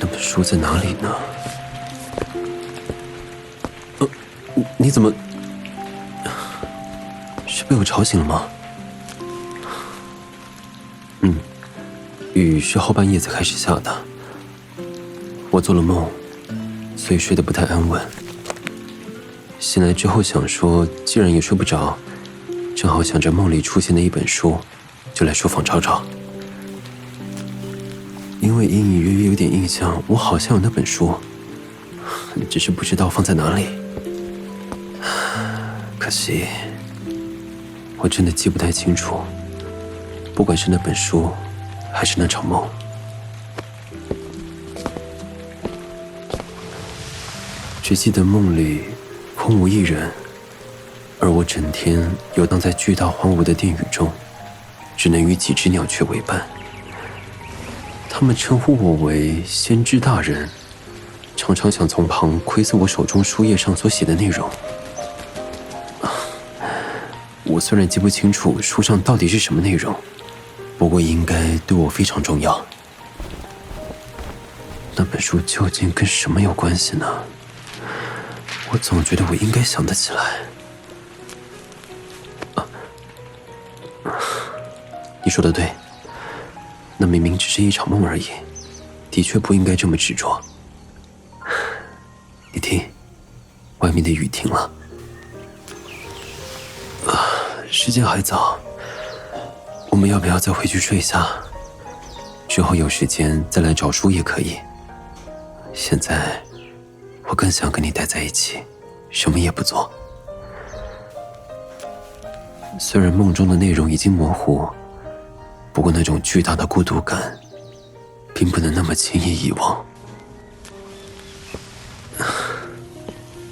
那本书在哪里呢？你怎么？是被我吵醒了吗？雨是后半夜才开始下的，我做了梦，所以睡得不太安稳。醒来之后想说，既然也睡不着，正好想着梦里出现的一本书，就来书房找找。因为隐隐约约有点印象，我好像有那本书，只是不知道放在哪里。可惜，我真的记不太清楚，不管是那本书，还是那场梦。只记得梦里空无一人，而我整天游荡在巨大荒芜的殿宇中，只能与几只鸟雀为伴。他们称呼我为先知大人，常常想从旁窥测我手中书页上所写的内容。我虽然记不清楚书上到底是什么内容，不过应该对我非常重要。那本书究竟跟什么有关系呢？我总觉得我应该想得起来。你说的对，那明明只是一场梦而已，的确不应该这么执着。你听，外面的雨停了。时间还早，我们要不要再回去睡下？之后有时间再来找书也可以。现在我更想跟你待在一起，什么也不做。虽然梦中的内容已经模糊，不过那种巨大的孤独感并不能那么轻易遗忘。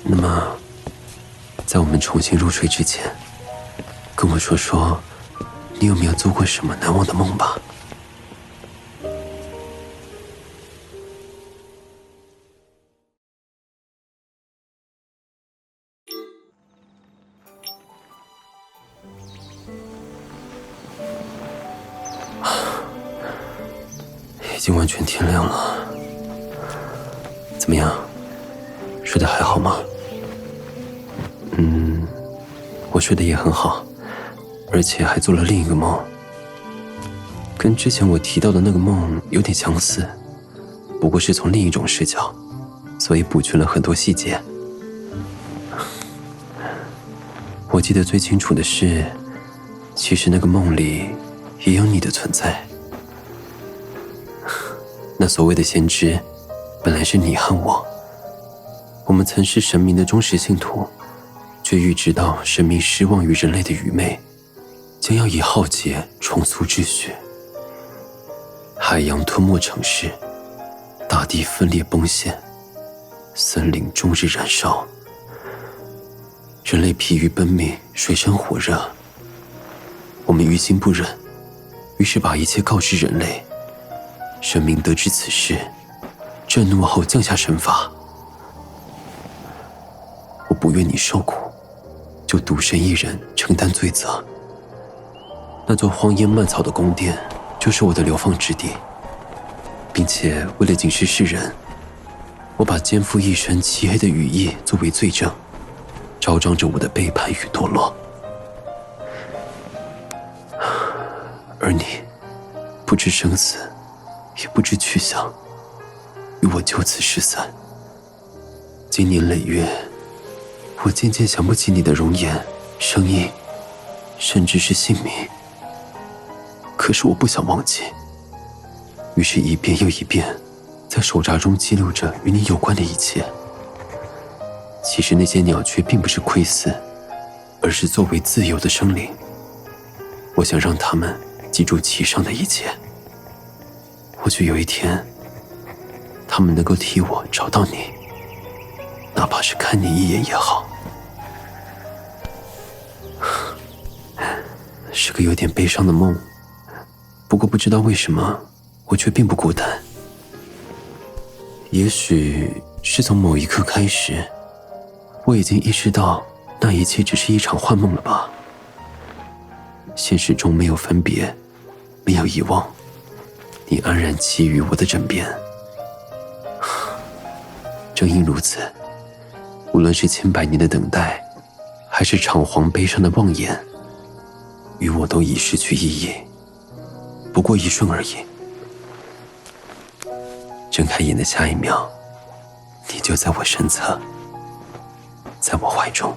那么在我们重新入睡之前，跟我说说你有没有做过什么难忘的梦吧。已经完全天亮了，怎么样，睡得还好吗？我睡得也很好，而且还做了另一个梦，跟之前我提到的那个梦有点相似，不过是从另一种视角，所以补全了很多细节。我记得最清楚的是，其实那个梦里也有你的存在。那所谓的先知，本来是你和我们曾是神明的忠实信徒，却预知到神明失望于人类的愚昧，将要以浩劫重塑秩序。海洋吞没城市，大地分裂崩陷，森林终日燃烧，人类疲于奔命，水深火热。我们于心不忍，于是把一切告知人类。神明得知此事，震怒后降下神罚。我不愿你受苦，就独身一人承担罪责。那座荒烟蔓草的宫殿就是我的流放之地，并且为了警示世人，我把肩负一身漆黑的羽翼作为罪证，昭彰着我的背叛与堕落。而你不知生死，也不知去向，与我就此失散。经年累月，我渐渐想不起你的容颜、声音，甚至是姓名。可是我不想忘记，于是一遍又一遍在手札中记录着与你有关的一切。其实那些鸟雀并不是窥伺，而是作为自由的生灵，我想让他们记住其上的一切。或许有一天，他们能够替我找到你，哪怕是看你一眼也好。是个有点悲伤的梦，不过不知道为什么，我却并不孤单。也许是从某一刻开始，我已经意识到那一切只是一场幻梦了吧。现实中没有分别，没有遗忘，你安然栖于我的枕边，正因如此，无论是千百年的等待，还是场皇悲伤的望眼，于我都已失去意义，不过一瞬而已。睁开眼的下一秒，你就在我身侧，在我怀中。